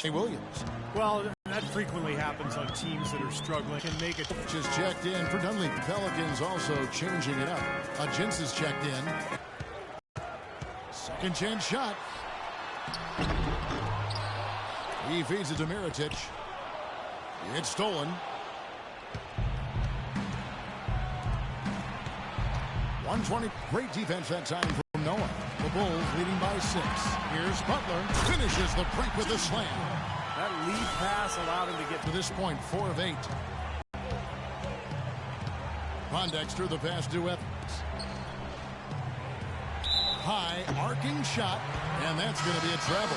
Williams. Well, that frequently happens on teams that are struggling. Can make it. Just checked in for Dunleavy. Pelicans also changing it up. Jins is checked in. Second chance shot. He feeds it to Mirotic. It's stolen. 120. Great defense that time from Noah. The Bulls leading by 6. Here's Butler. Finishes the break with a slam. That lead pass allowed him to get to this point. 4 of 8. Pondexter, the pass to Evans. High arcing shot, and that's going to be a treble.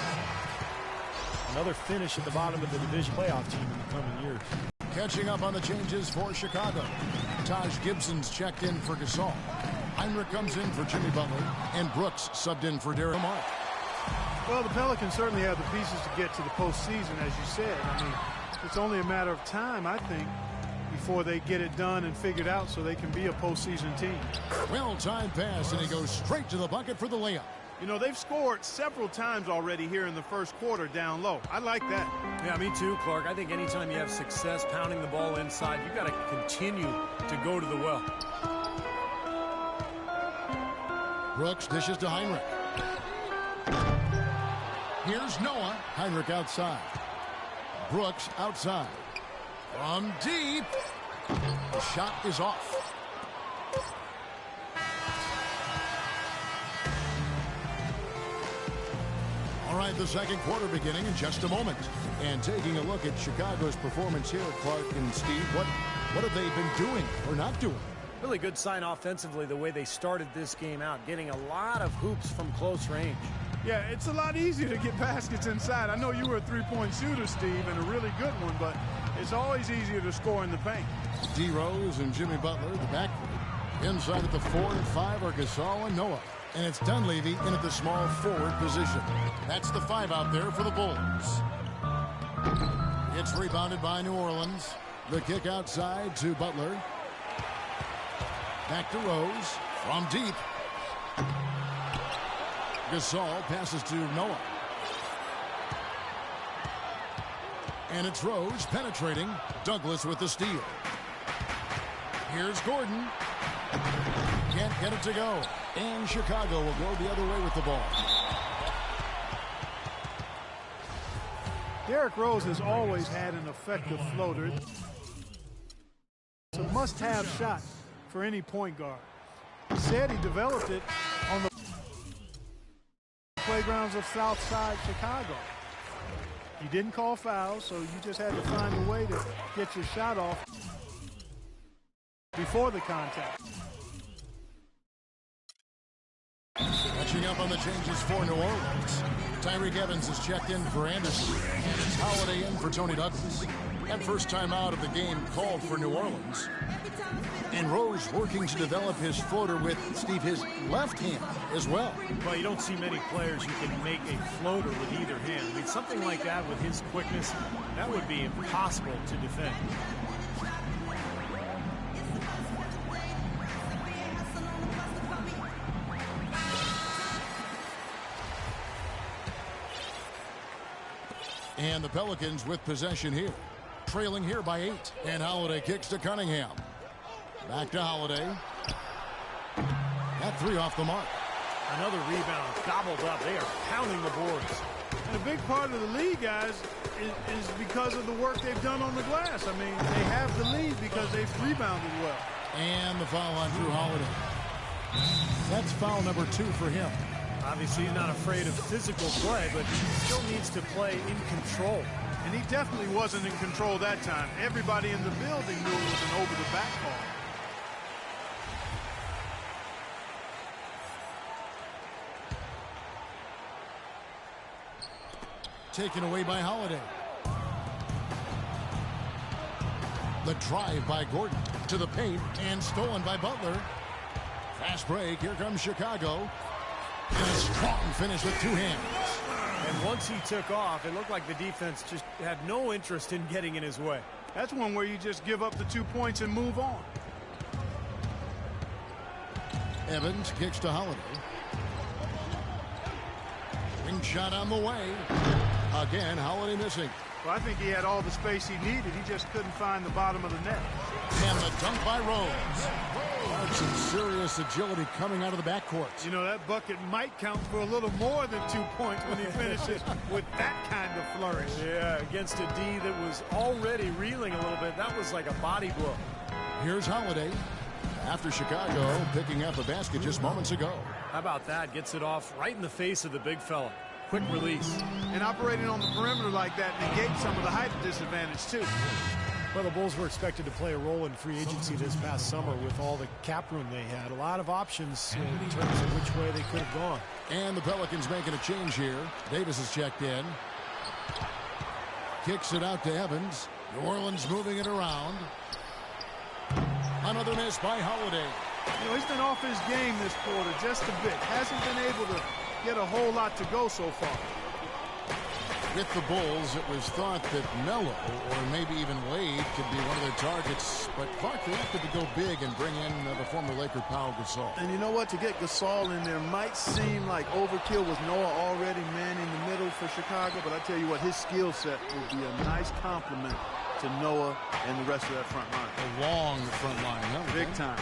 Another finish at the bottom of the division playoff team in the coming years. Catching up on the changes for Chicago. Taj Gibson's checked in for Gasol. Heinrich comes in for Jimmy Butler, and Brooks subbed in for Darren Mark. Well, the Pelicans certainly have the pieces to get to the postseason, as you said. I mean, it's only a matter of time, I think, before they get it done and figured out so they can be a postseason team. Well-timed pass, and he goes straight to the bucket for the layup. You know, they've scored several times already here in the first quarter down low. I like that. Yeah, me too, Clark. I think anytime you have success pounding the ball inside, you got to continue to go to the well. Brooks dishes to Heinrich. Here's Noah. Heinrich outside. Brooks outside. From deep. The shot is off. All right, the second quarter beginning in just a moment. And taking a look at Chicago's performance here, Clark and Steve, what have they been doing or not doing? Really good sign offensively the way they started this game out, getting a lot of hoops from close range. Yeah, it's a lot easier to get baskets inside. I know you were a three-point shooter, Steve, and a really good one, but it's always easier to score in the paint. D. Rose and Jimmy Butler, the backcourt. Inside at the 4 and 5 are Gasol and Noah. And it's Dunleavy in at the small forward position. That's the 5 out there for the Bulls. It's rebounded by New Orleans. The kick outside to Butler. Back to Rose from deep. Gasol passes to Noah. And it's Rose penetrating. Douglas with the steal. Here's Gordon. Can't get it to go. And Chicago will go the other way with the ball. Derrick Rose has always had an effective floater. It's a must-have shot for any point guard. He said he developed it on the playgrounds of Southside Chicago. He didn't call fouls, so you just had to find a way to get your shot off before the contact. Catching up on the changes for New Orleans. Tyreke Evans is checked in for Anderson. It's Holiday in for Tony Douglas. And first time out of the game called for New Orleans. And Rose working to develop his floater with, Steve, his left hand as well. Well, you don't see many players who can make a floater with either hand. I mean, something like that with his quickness, that would be impossible to defend. And the Pelicans with possession here. Trailing here by 8. And Holiday kicks to Cunningham. Back to Holiday. That 3 off the mark. Another rebound gobbled up. They are pounding the boards. And a big part of the lead, guys, is because of the work they've done on the glass. I mean, they have the lead because they've rebounded well. And the foul on Drew Holiday. That's foul number 2 for him. Obviously, he's not afraid of physical play, but he still needs to play in control. And he definitely wasn't in control that time. Everybody in the building knew it was an over-the-back call. Taken away by Holiday. The drive by Gordon to the paint and stolen by Butler. Fast break. Here comes Chicago. And a strong finish with 2 hands. And once he took off, it looked like the defense just had no interest in getting in his way. That's one where you just give up the 2 points and move on. Evans kicks to Holiday. Ring shot on the way. Again, Holiday missing. Well, I think he had all the space he needed. He just couldn't find the bottom of the net. And the dunk by Rose. Some serious agility coming out of the backcourt. You know, that bucket might count for a little more than 2 points when he finishes with that kind of flourish. Yeah, against a D that was already reeling a little bit. That was like a body blow. Here's Holiday. After Chicago picking up a basket just moments ago. How about that? Gets it off right in the face of the big fella. Quick release. And operating on the perimeter like that negates some of the height disadvantage, too. Well, the Bulls were expected to play a role in free agency this past summer with all the cap room they had. A lot of options in terms of which way they could have gone. And the Pelicans making a change here. Davis is checked in. Kicks it out to Evans. New Orleans moving it around. Another miss by Holiday. You know, he's been off his game this quarter just a bit. Hasn't been able to get a whole lot to go so far. With the Bulls, it was thought that Melo or maybe even Wade could be one of their targets. But Clark, they opted to go big and bring in the former Laker Pau Gasol. And you know what? To get Gasol in there might seem like overkill with Noah already manning the middle for Chicago. But I tell you what, his skill set would be a nice complement to Noah and the rest of that front line. A long front line. Huh? Big time.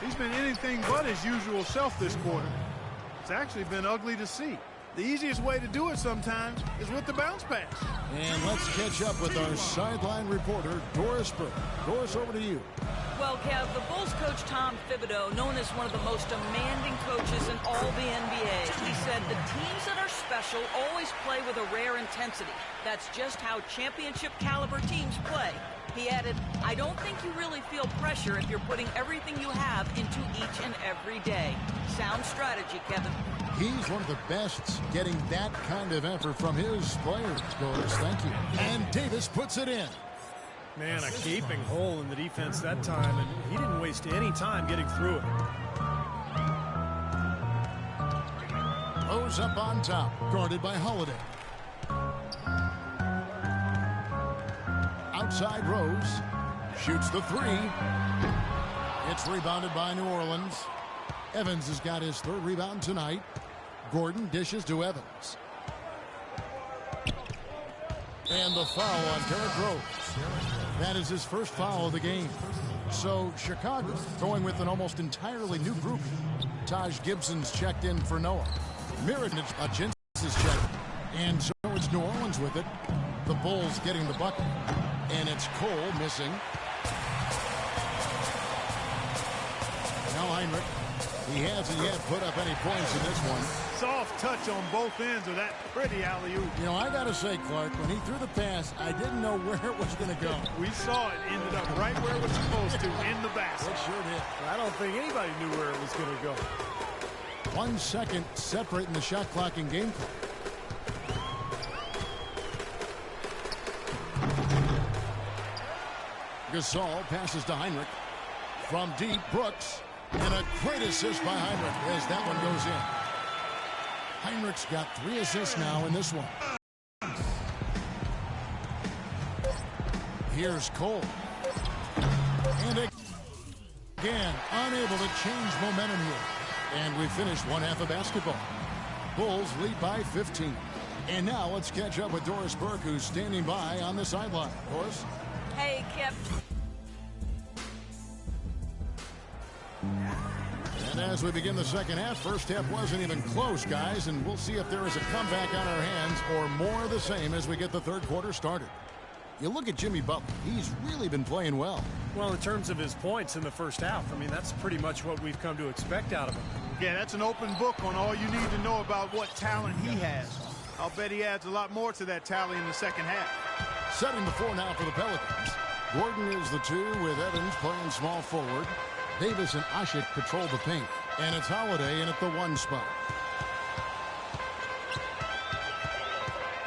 He's been anything but his usual self this quarter. It's actually been ugly to see. The easiest way to do it sometimes is with the bounce pass. And let's catch up with our sideline reporter, Doris Burke. Doris, over to you. Well, Kev, the Bulls coach Tom Thibodeau, known as one of the most demanding coaches in all the NBA, he said the teams that are special always play with a rare intensity. That's just how championship caliber teams play. He added, I don't think you really feel pressure if you're putting everything you have into each and every day. Sound strategy, Kevin. He's one of the best getting that kind of effort from his players, Doris. Thank you. And Davis puts it in. Man, a gaping hole in the defense that time, and he didn't waste any time getting through it. Rose up on top, guarded by Holiday. Outside Rose, shoots the three. It's rebounded by New Orleans. Evans has got his third rebound tonight. Gordon dishes to Evans. And the foul on Derrick Rose. That is his first foul of the game. So Chicago going with an almost entirely new group. Taj Gibson's checked in for Noah. Mirotic is checked. And so it's New Orleans with it. The Bulls getting the bucket. And it's Cole missing. Now Heinrich. He hasn't yet put up any points in this one. Soft touch on both ends of that pretty alley-oop. You know, I got to say, Clark, when he threw the pass, I didn't know where it was going to go. We saw it. Ended up right where it was supposed to, in the basket. It sure did. I don't think anybody knew where it was going to go. 1 second separating the shot clock and game clock. Gasol passes to Heinrich. From deep, Brooks. And a great assist by Heinrich as that one goes in. Heinrich's got 3 assists now in this one. Here's Cole. And again, unable to change momentum here. And we finished one half of basketball. Bulls lead by 15. And now let's catch up with Doris Burke, who's standing by on the sideline. Doris? Hey, Kev. And as we begin the second half, first half wasn't even close, guys, and we'll see if there is a comeback on our hands or more of the same as we get the third quarter started. You look at Jimmy Butler, he's really been playing well. Well, in terms of his points in the first half, I mean, that's pretty much what we've come to expect out of him. Yeah, that's an open book on all you need to know about what talent he has. I'll bet he adds a lot more to that tally in the second half. Setting the floor now for the Pelicans. Gordon is the 2 with Evans playing small forward. Davis and Ashik patrol the paint. And it's Holiday in at the 1 spot.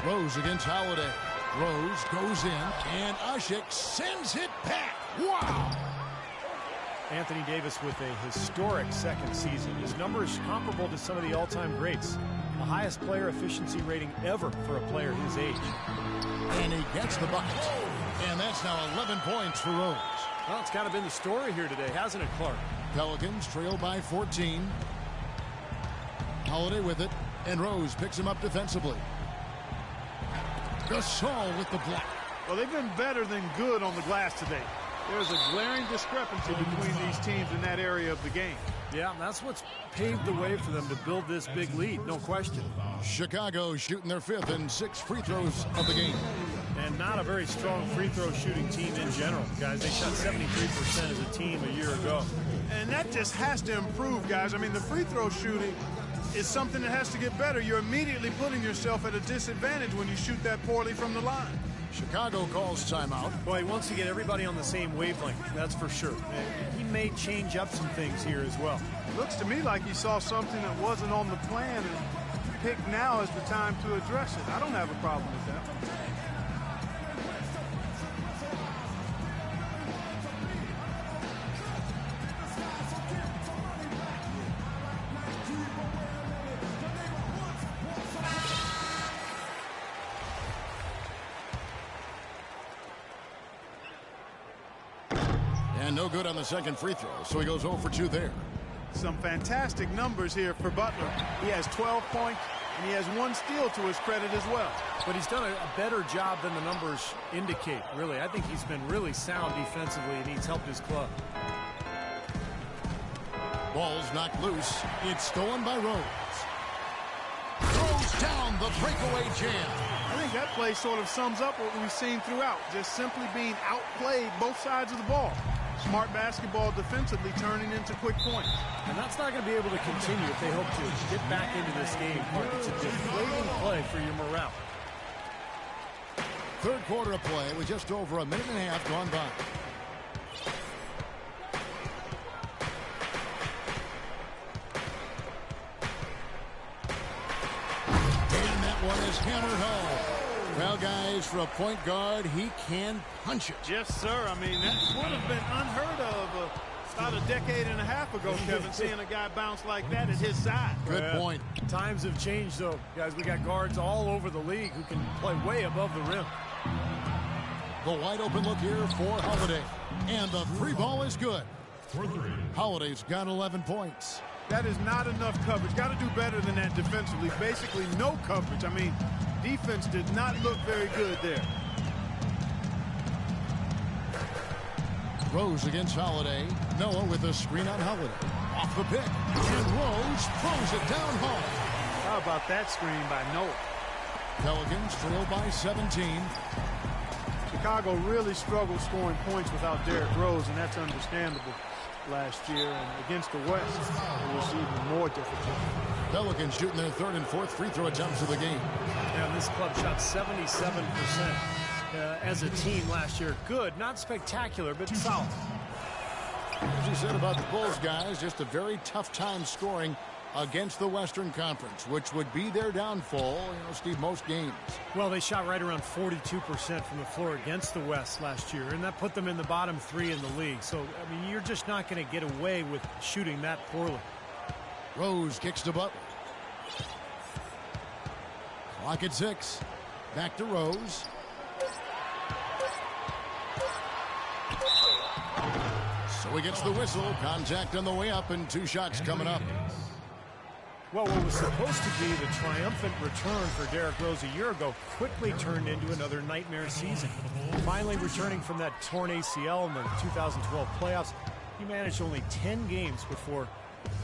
Rose against Holiday. Rose goes in, and Ashik sends it back. Wow! Anthony Davis with a historic second season. His numbers comparable to some of the all-time greats. The highest player efficiency rating ever for a player his age. And he gets the bucket. And that's now 11 points for Rose. Well, it's kind of been the story here today, hasn't it, Clark? Pelicans trail by 14. Holiday with it, and Rose picks him up defensively. Gasol with the block. Well, they've been better than good on the glass today. There's a glaring discrepancy between these teams in that area of the game. Yeah, that's what's paved the way for them to build this big lead, no question. Chicago shooting their 5th and 6th free throws of the game. And not a very strong free throw shooting team in general, guys. They shot 73% as a team a year ago. And that just has to improve, guys. I mean, the free throw shooting is something that has to get better. You're immediately putting yourself at a disadvantage when you shoot that poorly from the line. Chicago calls timeout. Boy, he wants to get everybody on the same wavelength, that's for sure. He may change up some things here as well. Looks to me like he saw something that wasn't on the plan and picked now as the time to address it. I don't have a problem with that. And no good on the second free throw, so he goes 0 for 2 there. Some fantastic numbers here for Butler. He has 12 points, and he has 1 steal to his credit as well. But he's done a better job than the numbers indicate, really. I think he's been really sound defensively, and he's helped his club. Ball's knocked loose. It's stolen by Rose. Throws down the breakaway jam. I think that play sort of sums up what we've seen throughout. Just simply being outplayed both sides of the ball. Smart basketball defensively turning into quick points. And that's not going to be able to continue if they hope to get back into this game. It's a deflating play for your morale. Third quarter of play with just over a minute and a half gone by. And that one is hammered home. Well, guys, for a point guard, he can punch it. Yes, sir. I mean, that would have been unheard of about a decade and a half ago, Kevin, seeing a guy bounce like that at his side. Good point. Times have changed, though. Guys, we got guards all over the league who can play way above the rim. The wide open look here for Holiday. And the free ball is good. Holiday's got 11 points. That is not enough coverage. Got to do better than that defensively. Basically no coverage. I mean, defense did not look very good there. Rose against Holiday. Noah with a screen on Holiday. Off the pick. And Rose throws it down home. How about that screen by Noah? Pelicans trail by 17. Chicago really struggled scoring points without Derrick Rose, and that's understandable last year. And against the West, it was even more difficult. Pelicans shooting their 3rd and 4th free throw attempts of the game. Yeah, this club shot 77% as a team last year. Good, not spectacular, but solid. As you said about the Bulls, guys, just a very tough time scoring against the Western Conference, which would be their downfall, Steve, most games. Well, they shot right around 42% from the floor against the West last year, and that put them in the bottom 3 in the league. So, I mean, you're just not going to get away with shooting that poorly. Rose kicks to Butler. Clock at 6. Back to Rose. So he gets the whistle. Contact on the way up, and 2 shots coming up. Well, what was supposed to be the triumphant return for Derrick Rose a year ago quickly turned into another nightmare season. Finally returning from that torn ACL in the 2012 playoffs, he managed only 10 games before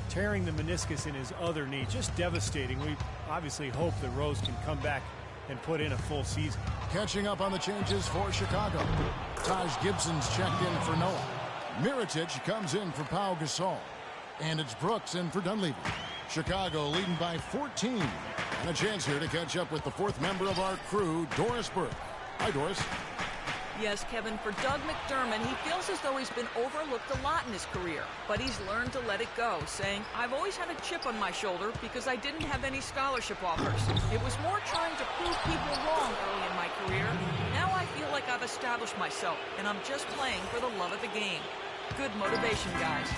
tearing the meniscus in his other knee. Just devastating. We obviously hope that Rose can come back and put in a full season. Catching up on the changes for Chicago. Taj Gibson's checked in for Noah. Mirotic comes in for Pau Gasol. And it's Brooks in for Dunleavy. Chicago leading by 14. And a chance here to catch up with the 4th member of our crew, Doris Burke. Hi, Doris. Yes, Kevin, for Doug McDermott, he feels as though he's been overlooked a lot in his career. But he's learned to let it go, saying, I've always had a chip on my shoulder because I didn't have any scholarship offers. It was more trying to prove people wrong early in my career. Now I feel like I've established myself, and I'm just playing for the love of the game. Good motivation, guys.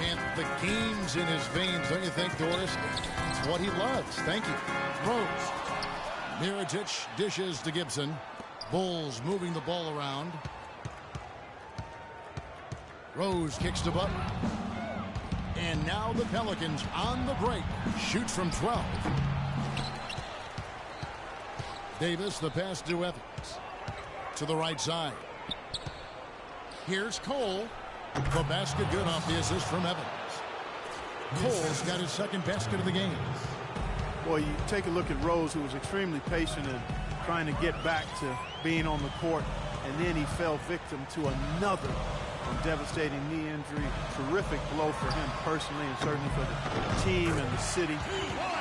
And the game's in his veins, don't you think, Doris? It's what he loves. Thank you. Rose. Mirotic dishes to Gibson. Bulls moving the ball around. Rose kicks to Butler. And now the Pelicans on the break. Shoots from 12. Davis, the pass to Evans. To the right side. Here's Cole. The basket good off the assist from Evans. Cole's got his second basket of the game. Boy, you take a look at Rose, who was extremely patient and trying to get back to being on the court, and then he fell victim to another devastating knee injury. Terrific blow for him personally and certainly for the team and the city.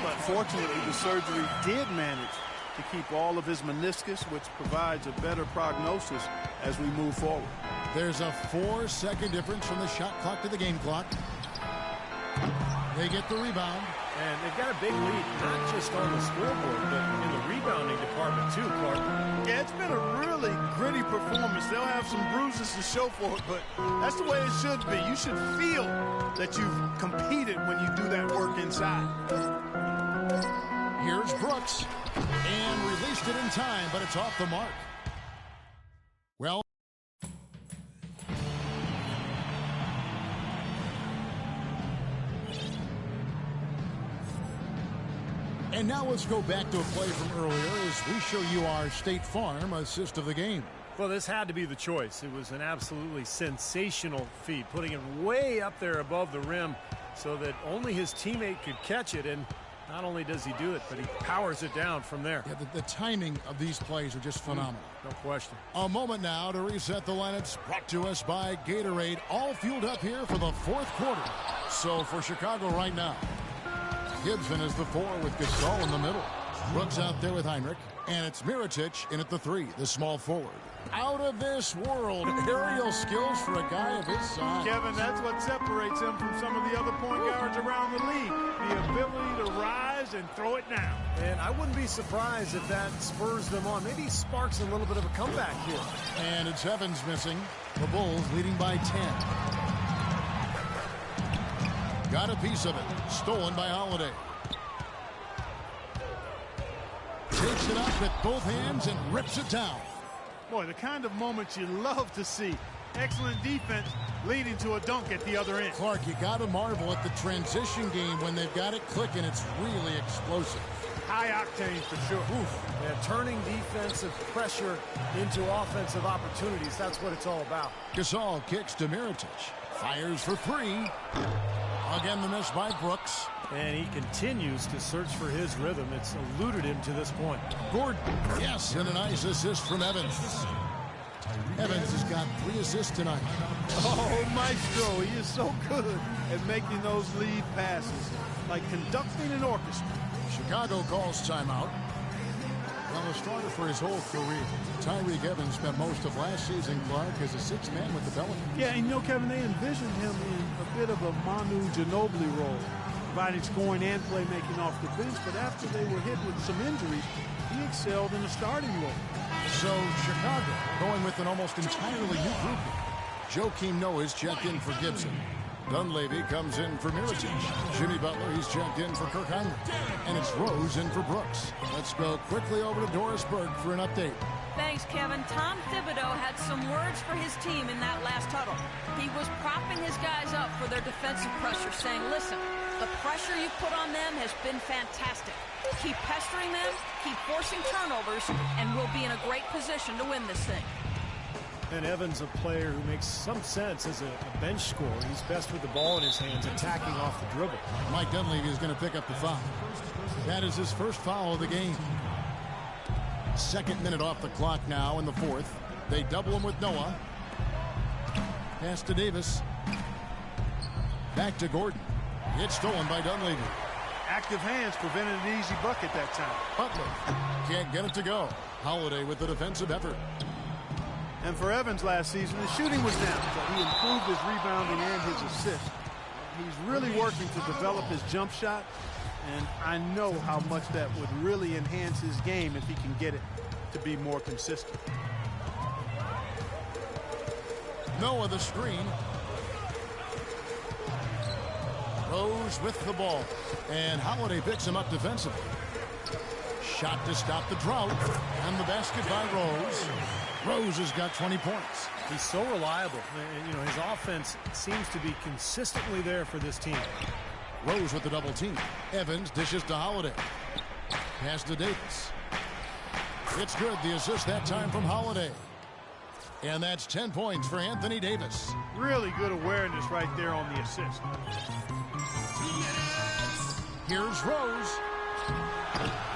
But fortunately, the surgery did manage to keep all of his meniscus, which provides a better prognosis as we move forward. There's a 4-second difference from the shot clock to the game clock. They get the rebound. And they've got a big lead, not just on the scoreboard, but in the rebounding department too, Clark. Yeah, it's been a really gritty performance. They'll have some bruises to show for it, but that's the way it should be. You should feel that you've competed when you do that work inside. Here's Brooks. And released it in time, but it's off the mark. Well, and now let's go back to a play from earlier as we show you our State Farm assist of the game. Well, this had to be the choice. It was an absolutely sensational feat, putting it way up there above the rim so that only his teammate could catch it. And not only does he do it, but he powers it down from there. Yeah, the timing of these plays are just phenomenal. No question. A moment now to reset the lineups, brought to us by Gatorade, all fueled up here for the fourth quarter. So for Chicago right now, Gibson is the 4 with Gasol in the middle. Brooks out there with Heinrich. And it's Mirotic in at the 3, the small forward. Out of this world, aerial skills for a guy of his size. Kevin, that's what separates him from some of the other point guards around the league. The ability to rise and throw it down. And I wouldn't be surprised if that spurs them on. Maybe sparks a little bit of a comeback here. And it's Evans missing. The Bulls leading by 10. Got a piece of it. Stolen by Holiday. Takes it up with both hands and rips it down. Boy, the kind of moments you love to see. Excellent defense leading to a dunk at the other end. Clark, you got to marvel at the transition game when they've got it clicking. It's really explosive. High octane for sure. Oof. Yeah, turning defensive pressure into offensive opportunities. That's what it's all about. Gasol kicks to Mirotic. Fires for 3. Again, the miss by Brooks. And he continues to search for his rhythm. It's eluded him to this point. Gordon, yes, and a nice assist from Evans. Evans has got 3 assists tonight. Oh, Maestro, he is so good at making those lead passes, like conducting an orchestra. Chicago calls timeout. Well, a starter for his whole career. Tyreke Evans spent most of last season, Clark, as a 6th man with the Pelicans. Yeah, and you know, Kevin, they envisioned him in a bit of a Manu Ginobili role, providing scoring and playmaking off the bench, but after they were hit with some injuries, he excelled in the starting role. So Chicago going with an almost entirely new group. Joakim Noah's checked in for Gibson. Dunleavy comes in for Mirotic. Jimmy Butler, he's checked in for Kirk Heinrich. And it's Rose in for Brooks. Let's go quickly over to Doris Berg for an update. Thanks, Kevin. Tom Thibodeau had some words for his team in that last huddle. He was propping his guys up for their defensive pressure, saying, listen, the pressure you put on them has been fantastic. Keep pestering them, keep forcing turnovers, and we'll be in a great position to win this thing. And Evans, a player who makes some sense as a bench scorer. He's best with the ball in his hands, attacking off the dribble. Mike Dunleavy is going to pick up the foul. That is his first foul of the game. 2nd minute off the clock now in the 4th. They double him with Noah. Pass to Davis. Back to Gordon. It's stolen by Dunleavy. Active hands prevented an easy bucket that time. Butler can't get it to go. Holiday with the defensive effort. And for Evans last season, the shooting was down, but he improved his rebounding and his assist. He's really working to develop his jump shot, and I know how much that would really enhance his game if he can get it to be more consistent. Noah the screen. Rose with the ball. And Holiday picks him up defensively. Shot to stop the drought. And the basket by Rose. Rose has got 20 points. He's so reliable. And, you know, his offense seems to be consistently there for this team. Rose with the double team. Evans dishes to Holiday. Pass to Davis. It's good. The assist that time from Holiday. And that's 10 points for Anthony Davis. Really good awareness right there on the assist. Here's Rose.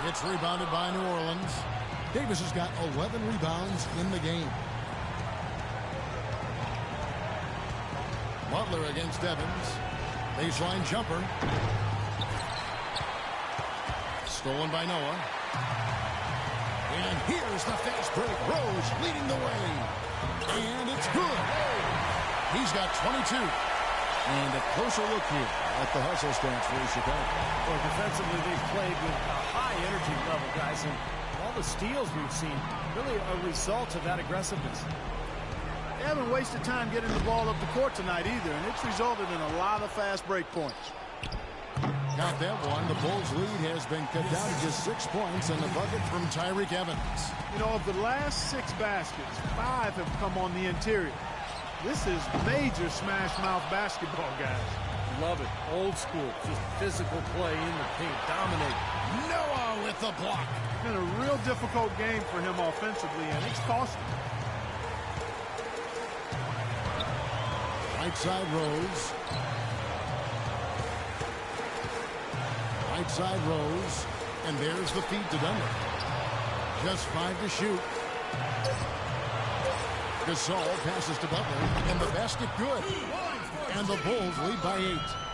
It's rebounded by New Orleans. Davis has got 11 rebounds in the game. Butler against Evans. Baseline jumper. Stolen by Noah. And here's the fast break. Rose leading the way. And it's good. He's got 22. And a closer look here at the hustle stats for Chicago. Well, defensively, they've played with a high energy level, guys. And all the steals we've seen, really a result of that aggressiveness. They haven't wasted time getting the ball up the court tonight either, and it's resulted in a lot of fast break points. Got that one. The Bulls' lead has been cut down to just 6 points, and the bucket from Tyreke Evans. You know, of the last 6 baskets, 5 have come on the interior. This is major smash-mouth basketball, guys. Love it. Old school. Just physical play in the paint. Dominate. Noah with the block. It's been a real difficult game for him offensively, and it's costing. Right side Rose. Right side Rose. And there's the feed to Dunlap. Just 5 to shoot. Gasol passes to Butler. And the basket good. And the Bulls lead by 8.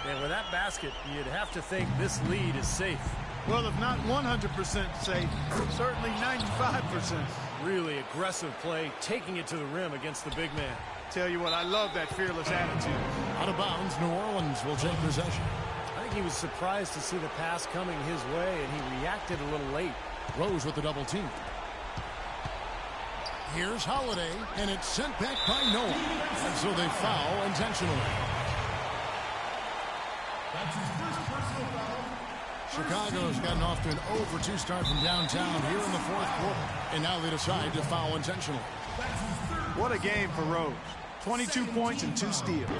And with that basket, you'd have to think this lead is safe. Well, if not 100% safe, certainly 95%. Really aggressive play, taking it to the rim against the big man. Tell you what, I love that fearless attitude. Out of bounds, New Orleans will take possession. I think he was surprised to see the pass coming his way, and he reacted a little late. Rose with the double team. Here's Holiday, and it's sent back by Noah. And so they foul intentionally. That's his first personal foul. Chicago's gotten off to an 0-for-2 start from downtown here in the 4th quarter. And now they decide to foul intentionally. What a game for Rose. 22 points and 2 steals.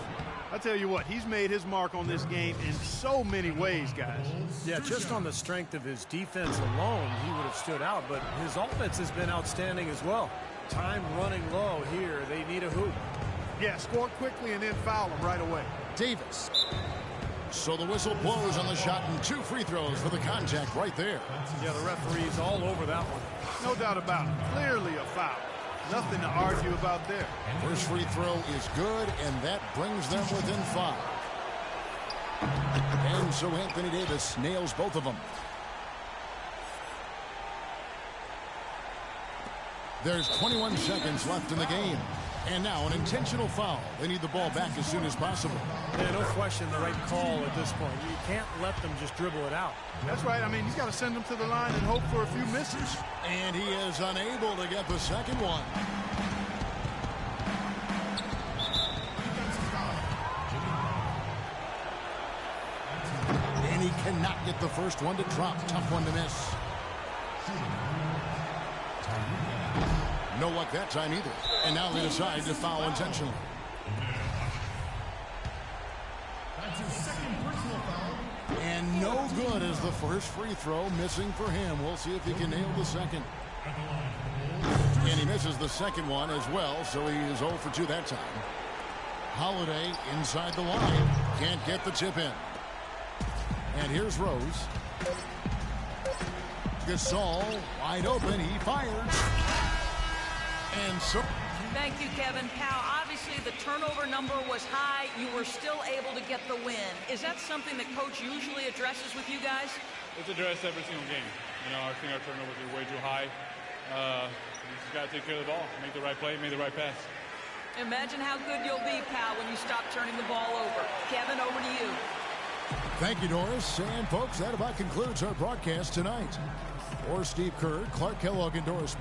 I tell you what, he's made his mark on this game in so many ways, guys. Yeah, just on the strength of his defense alone, he would have stood out, but his offense has been outstanding as well. Time running low here. They need a hoop. Yeah, score quickly and then foul him right away. Davis. So the whistle blows on the shot and 2 free throws for the contact right there. Yeah, the referee's all over that one. No doubt about it. Clearly a foul. Nothing to argue about there. First free throw is good, and that brings them within 5. And so Anthony Davis nails both of them. There's 21 seconds left in the game. And now an intentional foul. They need the ball back as soon as possible. Yeah, no question the right call at this point. You can't let them just dribble it out. That's right. I mean, he's got to send them to the line and hope for a few misses. And he is unable to get the second one. And he cannot get the first one to drop. Tough one to miss. No luck that time either. And now they decide to foul intentionally. That's his second personal foul. And no good as the first free throw missing for him. We'll see if he can nail the second. And he misses the second one as well, so he is 0 for 2 that time. Holiday inside the line. Can't get the tip in. And here's Rose. Gasol wide open. He fires. And so... Thank you, Kevin. Pal, obviously the turnover number was high. You were still able to get the win. Is that something that Coach usually addresses with you guys? It's addressed every single game. You know, I think our turnovers are way too high. You just got to take care of the ball, make the right play, make the right pass. Imagine how good you'll be, pal, when you stop turning the ball over. Kevin, over to you. Thank you, Doris. And, folks, that about concludes our broadcast tonight. For Steve Kerr, Clark Kellogg, and Doris